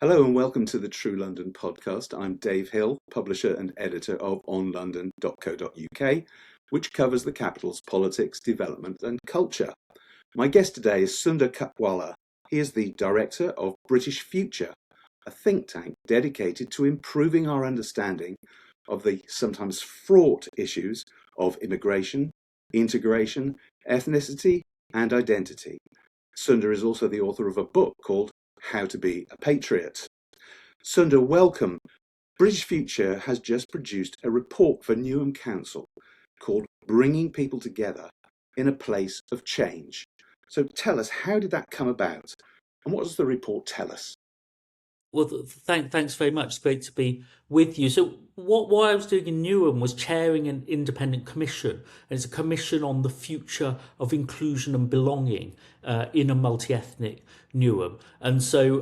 Hello and welcome to the True London podcast. I'm Dave Hill, publisher and editor of onlondon.co.uk, which covers the capital's politics, development and culture. My guest today is Sunder Katwala. He is the director of British Future, a think tank dedicated to improving our understanding of the sometimes fraught issues of immigration, integration, ethnicity and identity. Sunder is also the author of a book called How to Be a Patriot. Sunder, welcome. British Future has just produced a report for Newham Council called Bringing People Together in a Place of Change. So tell us, how did that come about? And what does the report tell us? Well, thanks very much. It's great to be with you. So, what I was doing in Newham was chairing an independent commission. And it's a commission on the future of inclusion and belonging in a multi-ethnic Newham. And so,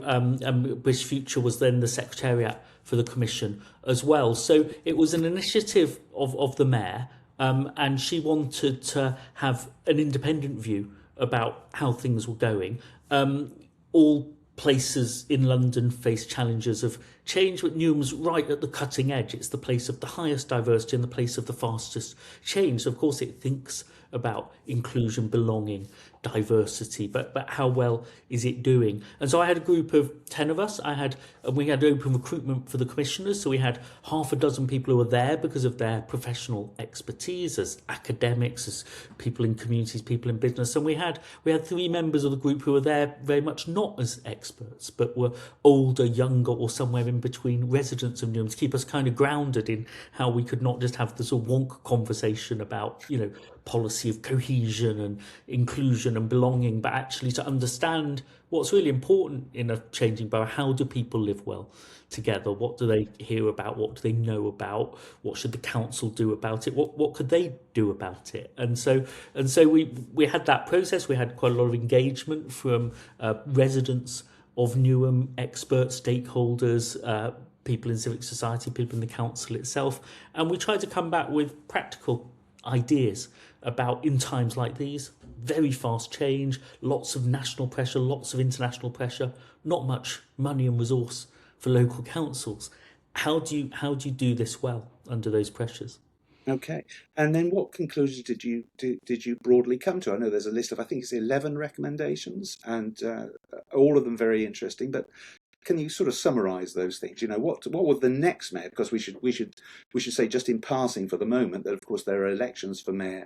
British Future was then the secretariat for the commission as well. So, it was an initiative of the mayor, and she wanted to have an independent view about how things were going. All places in London face challenges of change, but Newham's right at the cutting edge. It's the place of the highest diversity and the place of the fastest change. So of course, it thinks about inclusion, belonging, diversity, but how well is it doing? And so I had a group of 10 of us. We had open recruitment for the commissioners. So we had half a dozen people who were there because of their professional expertise as academics, as people in communities, people in business. And we had 3 members of the group who were there very much not as experts, but were older, younger, or somewhere in between residents of Newham to keep us kind of grounded in how we could not just have this sort of wonk conversation about, policy of cohesion and inclusion and belonging, but actually to understand what's really important in a changing borough. How do people live well together? What do they hear about? What do they know about? What should the council do about it? What could they do about it? And so we had that process. We had quite a lot of engagement from residents of Newham, experts, stakeholders, people in civic society, people in the council itself, and we tried to come back with practical ideas about, in times like these, very fast change, lots of national pressure, lots of international pressure, not much money and resource for local councils. How do you do this well under those pressures? Okay, and then what conclusions did you broadly come to? I know there's a list of, I think it's 11 recommendations, and all of them very interesting. But can you sort of summarise those things? What would the next mayor? Because we should say just in passing for the moment that of course there are elections for mayor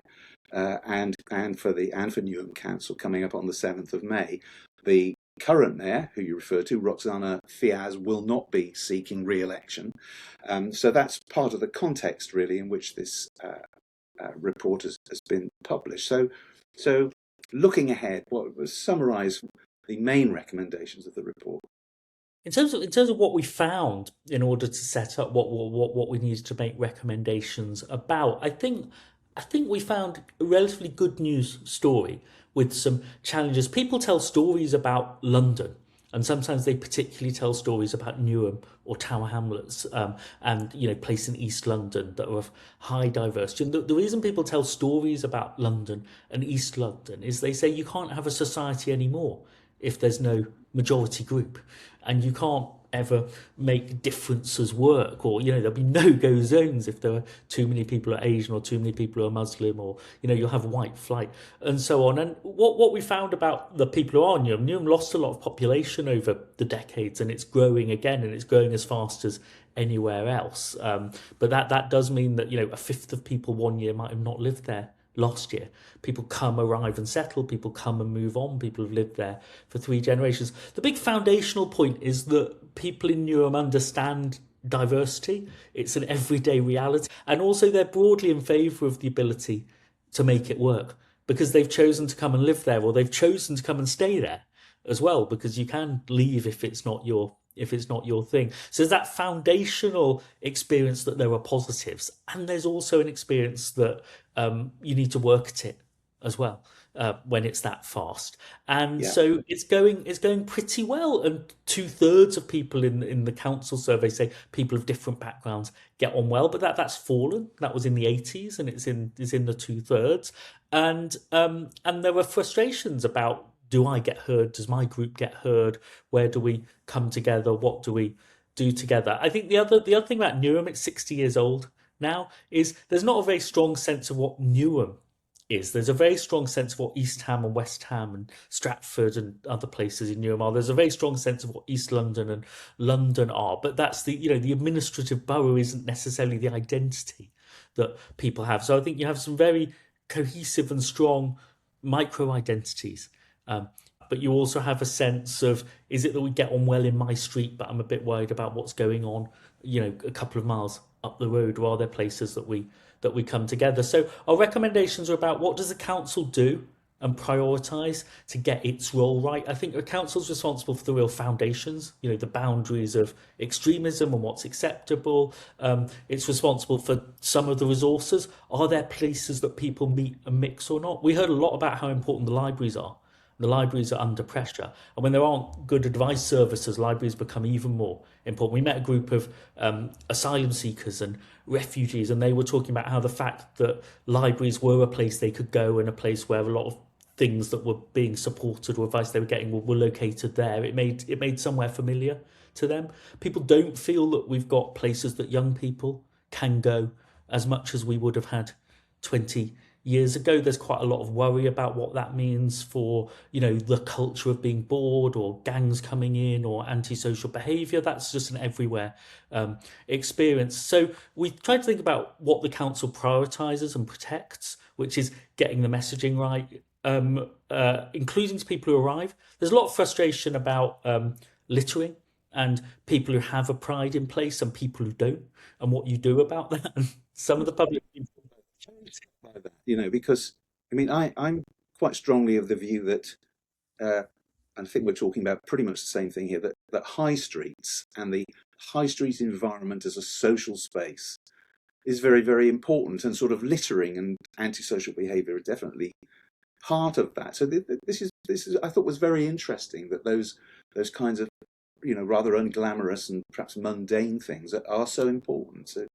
and for Newham Council coming up on the 7th of May. The current mayor, who you refer to, Roxana Fiaz, will not be seeking re-election. So that's part of the context, really, in which this report has been published. So looking ahead, what was summarise the main recommendations of the report? In terms of what we found in order to set up what we needed to make recommendations about, I think we found a relatively good news story with some challenges. People tell stories about London, and sometimes they particularly tell stories about Newham or Tower Hamlets, and place in East London that are of high diversity. And the reason people tell stories about London and East London is they say you can't have a society anymore if there's no majority group, and you can't ever make differences work, or there'll be no-go zones if there are too many people are Asian or too many people are Muslim, or you'll have white flight and so on. And what we found about the people who are Newham lost a lot of population over the decades, and it's growing again, and it's growing as fast as anywhere else. But that does mean that a fifth of people one year might have not lived there last year. People come, arrive and settle, people come and move on, people have lived there for 3 generations. The big foundational point is that people in Newham understand diversity. It's an everyday reality, and also they're broadly in favour of the ability to make it work, because they've chosen to come and live there, or they've chosen to come and stay there as well, because you can leave if it's not your thing. So there's that foundational experience that there are positives, and there's also an experience that you need to work at it as well when it's that fast. And Yeah. so it's going pretty well. And 2/3 of people in the council survey say people of different backgrounds get on well, but that's fallen. That was in the 80s, and it's in the 2/3. And there were frustrations about do I get heard? Does my group get heard? Where do we come together? What do we do together? I think the other thing about Newham, it's 60 years old now, is there's not a very strong sense of what Newham is. There's a very strong sense of what East Ham and West Ham and Stratford and other places in Newham are. There's a very strong sense of what East London and London are. But that's the administrative borough isn't necessarily the identity that people have. So I think you have some very cohesive and strong micro identities. But you also have a sense of, is it that we get on well in my street, but I'm a bit worried about what's going on, a couple of miles up the road, or are there places that we come together? So our recommendations are about what does the council do and prioritise to get its role right. I think the council's responsible for the real foundations, the boundaries of extremism and what's acceptable. It's responsible for some of the resources. Are there places that people meet and mix or not? We heard a lot about how important the libraries are. The libraries are under pressure. And when there aren't good advice services, libraries become even more important. We met a group of asylum seekers and refugees, and they were talking about how the fact that libraries were a place they could go and a place where a lot of things that were being supported or advice they were getting were located there. It made somewhere familiar to them. People don't feel that we've got places that young people can go as much as we would have had 20 years ago. There's quite a lot of worry about what that means for, the culture of being bored or gangs coming in or antisocial behaviour. That's just an everywhere experience. So we try to think about what the council prioritises and protects, which is getting the messaging right, including to people who arrive. There's a lot of frustration about littering and people who have a pride in place and people who don't, and what you do about that. And some of the public by that, because I'm quite strongly of the view that, and I think we're talking about pretty much the same thing here, that high streets and the high street environment as a social space is very, very important, and sort of littering and antisocial behaviour are definitely part of that. So this is I thought was very interesting that those kinds of rather unglamorous and perhaps mundane things that are so important. So.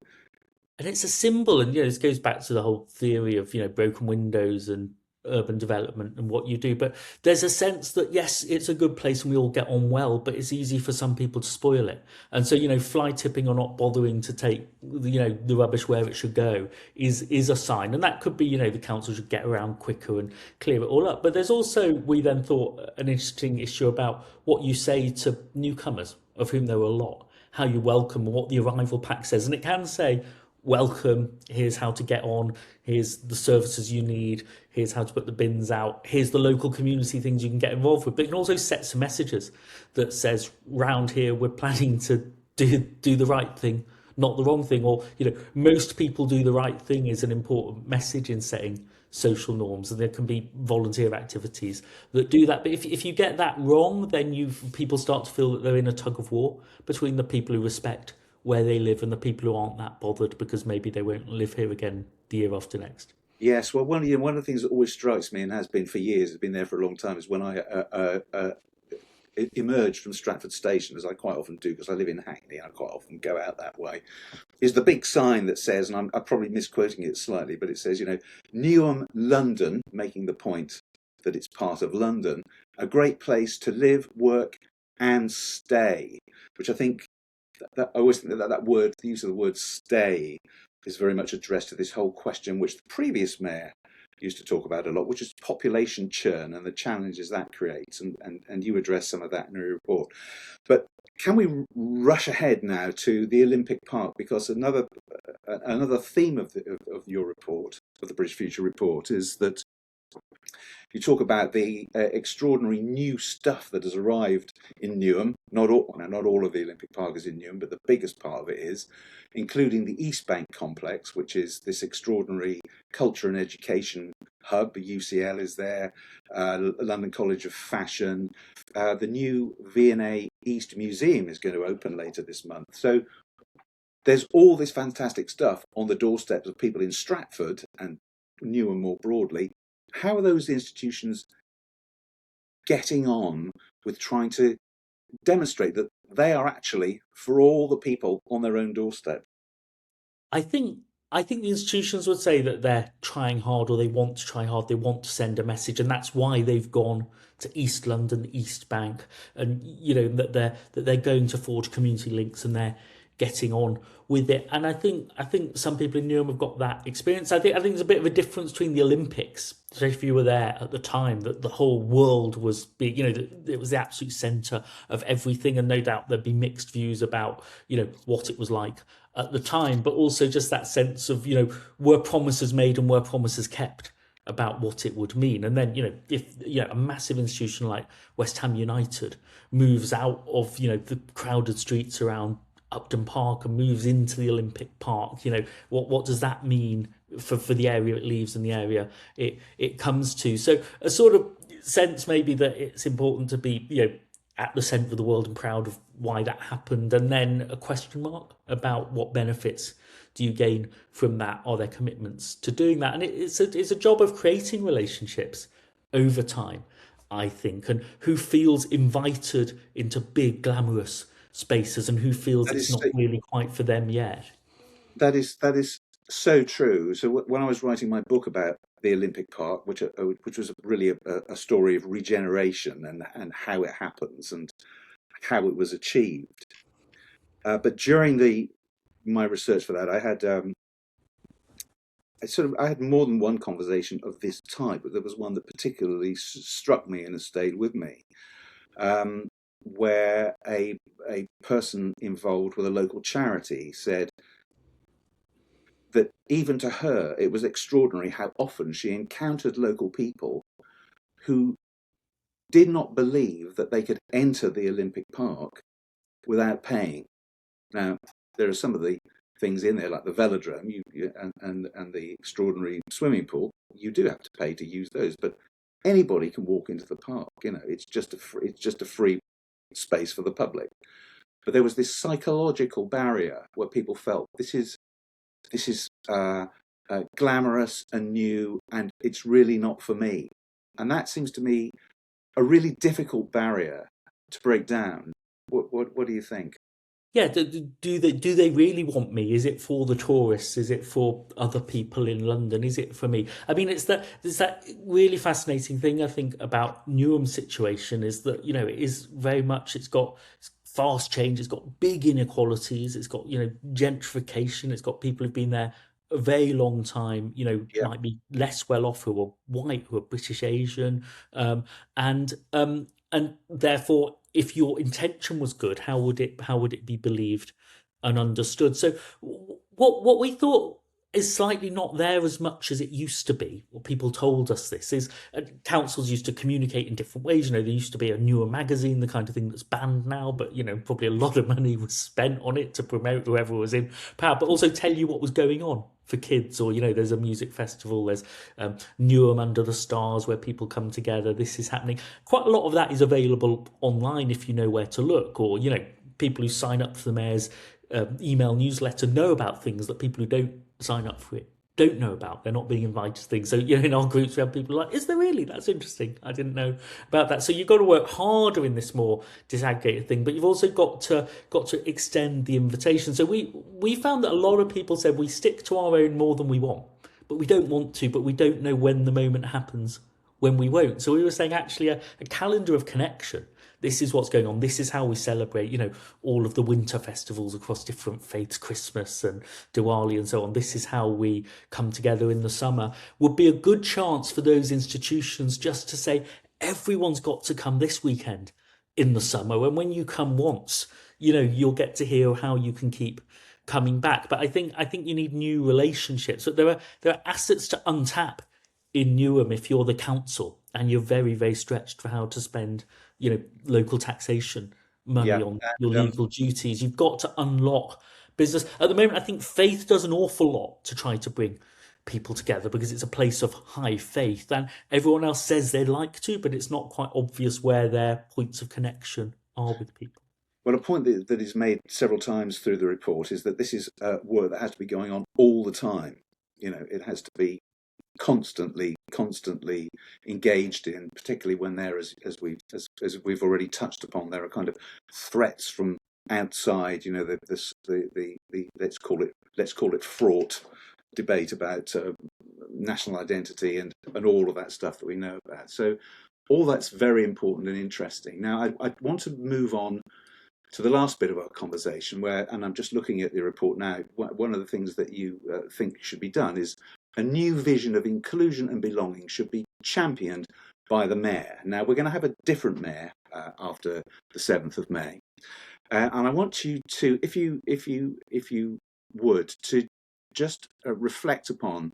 And it's a symbol, and this goes back to the whole theory of broken windows and urban development and what you do. But there's a sense that yes, it's a good place and we all get on well, but it's easy for some people to spoil it. And so fly tipping or not bothering to take the rubbish where it should go is a sign, and that could be the council should get around quicker and clear it all up. But there's also, we then thought, an interesting issue about what you say to newcomers, of whom there were a lot, how you welcome and what the arrival pack says, and it can say, welcome, here's how to get on, here's the services you need, here's how to put the bins out, here's the local community things you can get involved with. But it can also set some messages that says, round here we're planning to do the right thing, not the wrong thing, or most people do the right thing is an important message in setting social norms, and there can be volunteer activities that do that. But if you get that wrong, then people start to feel that they're in a tug of war between the people who respect where they live and the people who aren't that bothered because maybe they won't live here again the year after next. Yes, well, one of the things that always strikes me, and has been for years, has been there for a long time, is when I emerged from Stratford Station, as I quite often do because I live in Hackney, I quite often go out that way, is the big sign that says, and I'm probably misquoting it slightly, but it says, Newham, London, making the point that it's part of London, a great place to live, work and stay, which I think I always think that word, the use of the word stay, is very much addressed to this whole question which the previous mayor used to talk about a lot, which is population churn and the challenges that creates. And you address some of that in your report. But can we rush ahead now to the Olympic Park? Because another theme of your report, of the British Future report, is that you talk about the extraordinary new stuff that has arrived in Newham. Not all of the Olympic Park is in Newham, but the biggest part of it is, including the East Bank complex, which is this extraordinary culture and education hub. The UCL is there, London College of Fashion. The new V&A East Museum is going to open later this month. So there's all this fantastic stuff on the doorsteps of people in Stratford and Newham more broadly. How are those institutions getting on with trying to demonstrate that they are actually for all the people on their own doorstep? I think I think the institutions would say that they're trying hard, or they want to try hard. They want to send a message, and that's why they've gone to East London, East Bank, and that they're going to forge community links, and they're getting on with it. And I think some people in Newham have got that experience. I think there's a bit of a difference between the Olympics. So if you were there at the time, that the whole world was being, it was the absolute centre of everything, and no doubt there'd be mixed views about what it was like at the time, but also just that sense of, were promises made and were promises kept about what it would mean. And then, if a massive institution like West Ham United moves out of, the crowded streets around Upton Park and moves into the Olympic Park, what does that mean for the area it leaves and the area it comes to? So a sort of sense maybe that it's important to be, at the centre of the world and proud of why that happened, and then a question mark about what benefits do you gain from that? Are there commitments to doing that? And it's a job of creating relationships over time, I think, and who feels invited into big glamorous spaces and who feels That it's is not really quite for them yet. that is so true. So when I was writing my book about the Olympic Park, which was really a story of regeneration and how it happens and how it was achieved. But during my research for that, I had more than one conversation of this type, but there was one that particularly struck me and has stayed with me, um, where a person involved with a local charity said that even to her it was extraordinary how often she encountered local people who did not believe that they could enter the Olympic Park without paying. Now, there are some of the things in there, like the velodrome and the extraordinary swimming pool. You do have to pay to use those, but anybody can walk into the park. It's just a free space for the public. But there was this psychological barrier where people felt this is glamorous and new, and it's really not for me. And that seems to me a really difficult barrier to break down. What do you think? Yeah, do they really want me? Is it for the tourists? Is it for other people in London? Is it for me? I mean, it's that really fascinating thing I think about Newham's situation is that it is very much it's got fast change, it's got big inequalities, it's got gentrification, it's got people who've been there a very long time, Yeah. might be less well off, who are white, who are British Asian, and therefore if your intention was good, how would it be believed and understood? So what we thought is slightly not there as much as it used to be. What people told us this is councils used to communicate in different ways. There used to be a newer magazine, the kind of thing that's banned now, but probably a lot of money was spent on it to promote whoever was in power, but also tell you what was going on for kids, or there's a music festival, there's Newham Under the Stars where people come together, this is happening. Quite a lot of that is available online if you know where to look, or people who sign up for the mayor's email newsletter know about things that people who don't sign up for it don't know about. They're not being invited to things. So in our groups we have people like, is there really? That's interesting, I didn't know about that. So you've got to work harder in this more disaggregated thing, but you've also got to extend the invitation. So we found that a lot of people said we stick to our own more than we want, but we don't want to, but we don't know when the moment happens when we won't. So we were saying actually a calendar of connection. This is what's going on. This is how we celebrate, all of the winter festivals across different faiths, Christmas and Diwali and so on. This is how we come together in the summer. Would be a good chance for those institutions just to say, everyone's got to come this weekend in the summer. And when you come once, you'll get to hear how you can keep coming back. But I think you need new relationships. But there are assets to untap in Newham if you're the council and you're very, very stretched for how to spend, local taxation money Yeah. on your And legal duties. You've got to unlock business. At the moment, I think faith does an awful lot to try to bring people together because it's a place of high faith, and everyone else says they'd like to, but it's not quite obvious where their points of connection are with people. well, a point that is made several times through the report is that this is work that has to be going on all the time. It has to be constantly engaged in, particularly when there is, as we've already touched upon, there are kind of threats from outside. The let's call it fraught debate about national identity and all of that stuff that we know about. So all that's very important and interesting. Now, I want to move on to the last bit of our conversation and I'm just looking at the report now, one of the things that you think should be done is a new vision of inclusion and belonging should be championed by the mayor. Now, we're going to have a different mayor after the 7th of May. And I want you to, if you would, to just reflect upon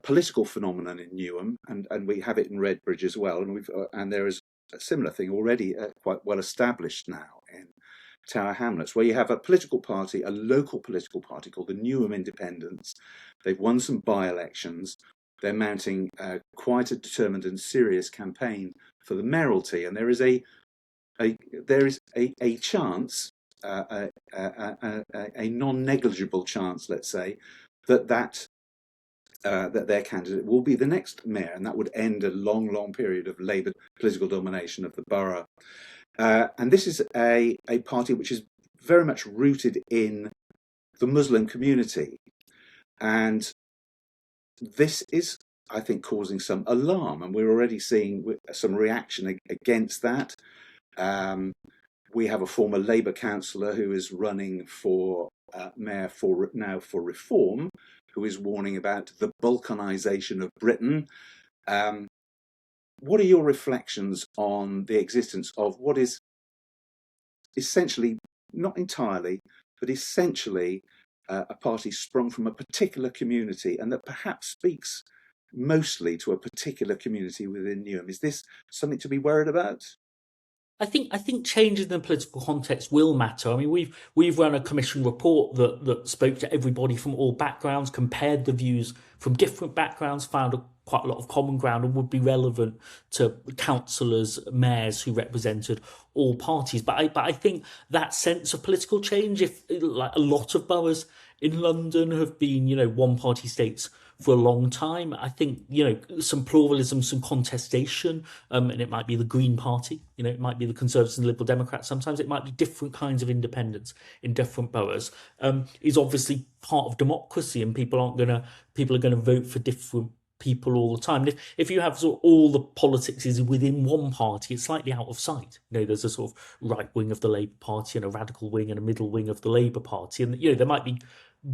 political phenomenon in Newham, and we have it in Redbridge as well, and there is a similar thing already quite well established now in Tower Hamlets, where you have a political party, a local political party called the Newham Independents. They've won some by-elections. They're mounting quite a determined and serious campaign for the mayoralty, and there is a chance, a non-negligible chance, let's say, that their candidate will be the next mayor, and that would end a long period of Labour political domination of the borough. And this is a party which is very much rooted in the Muslim community. And this is, I think, causing some alarm, and we're already seeing some reaction against that. We have a former Labour councillor who is running for mayor for reform, who is warning about the balkanisation of Britain. What are your reflections on the existence of what is essentially, not entirely, but essentially a party sprung from a particular community and that perhaps speaks mostly to a particular community within Newham? Is this something to be worried about? I think changes in the political context will matter. I mean, we've run a commission report that spoke to everybody from all backgrounds, compared the views from different backgrounds, found quite a lot of common ground, and would be relevant to councillors, mayors who represented all parties. But I think that sense of political change, if like a lot of boroughs in London have been, one-party states for a long time, I think, some pluralism, some contestation, and it might be the Green Party, it might be the Conservatives and Liberal Democrats, sometimes it might be different kinds of independence in different boroughs, is obviously part of democracy, and people are going to vote for different people all the time. And if you have sort of all the politics is within one party, it's slightly out of sight. There's a sort of right wing of the Labour Party and a radical wing and a middle wing of the Labour Party, and there might be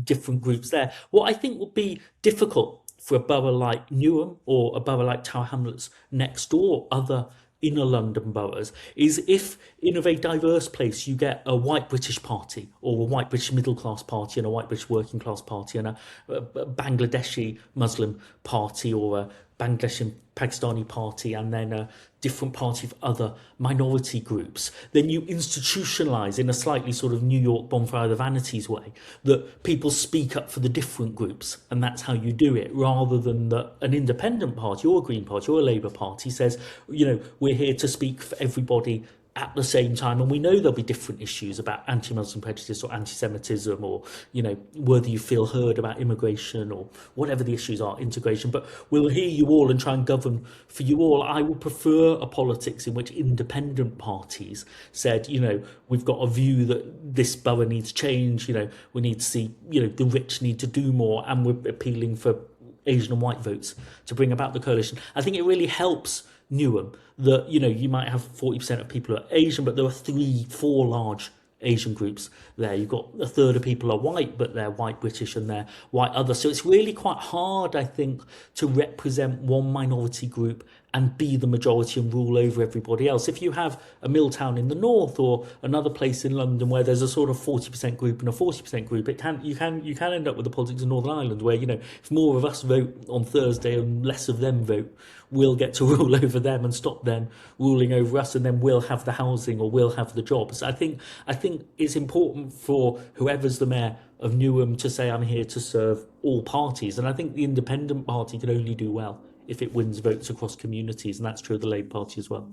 different groups there. What I think would be difficult for a borough like Newham or a borough like Tower Hamlets next door, other inner London boroughs, is if in a very diverse place you get a white British party or a white British middle class party and a white British working class party and a Bangladeshi Muslim party or a Bangladeshi Pakistani party and then a different party of other minority groups, then you institutionalise in a slightly sort of New York Bonfire of the Vanities way that people speak up for the different groups, and that's how you do it, rather than that an independent party or a Green Party or a Labour Party says, we're here to speak for everybody at the same time, and we know there'll be different issues about anti-Muslim prejudice or anti-Semitism or, whether you feel heard about immigration or whatever the issues are, integration, but we'll hear you all and try and govern for you all. I would prefer a politics in which independent parties said, we've got a view that this borough needs change, we need to see, the rich need to do more, and we're appealing for Asian and white votes to bring about the coalition. I think it really helps Newham that you might have 40% of people who are Asian, but there are 3-4 large Asian groups there. You've got a third of people are white, but they're white British and they're white other. So it's really quite hard, I think, to represent one minority group and be the majority and rule over everybody else. If you have a Milltown in the north or another place in London where there's a sort of 40% group and a 40% group, you can end up with the politics of Northern Ireland where, if more of us vote on Thursday and less of them vote, we'll get to rule over them and stop them ruling over us, and then we'll have the housing or we'll have the jobs. I think it's important for whoever's the mayor of Newham to say, I'm here to serve all parties. And I think the independent party can only do well if it wins votes across communities, and that's true of the Labour Party as well.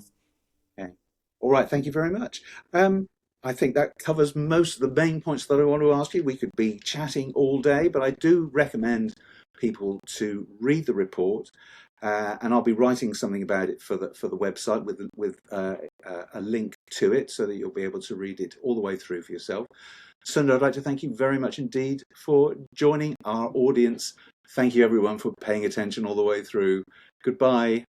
Okay. All right, thank you very much. I think that covers most of the main points that I want to ask you. We could be chatting all day, but I do recommend people to read the report, and I'll be writing something about it for the website with a link to it, so that you'll be able to read it all the way through for yourself. Sunder, I'd like to thank you very much indeed for joining our audience. Thank you everyone for paying attention all the way through. Goodbye.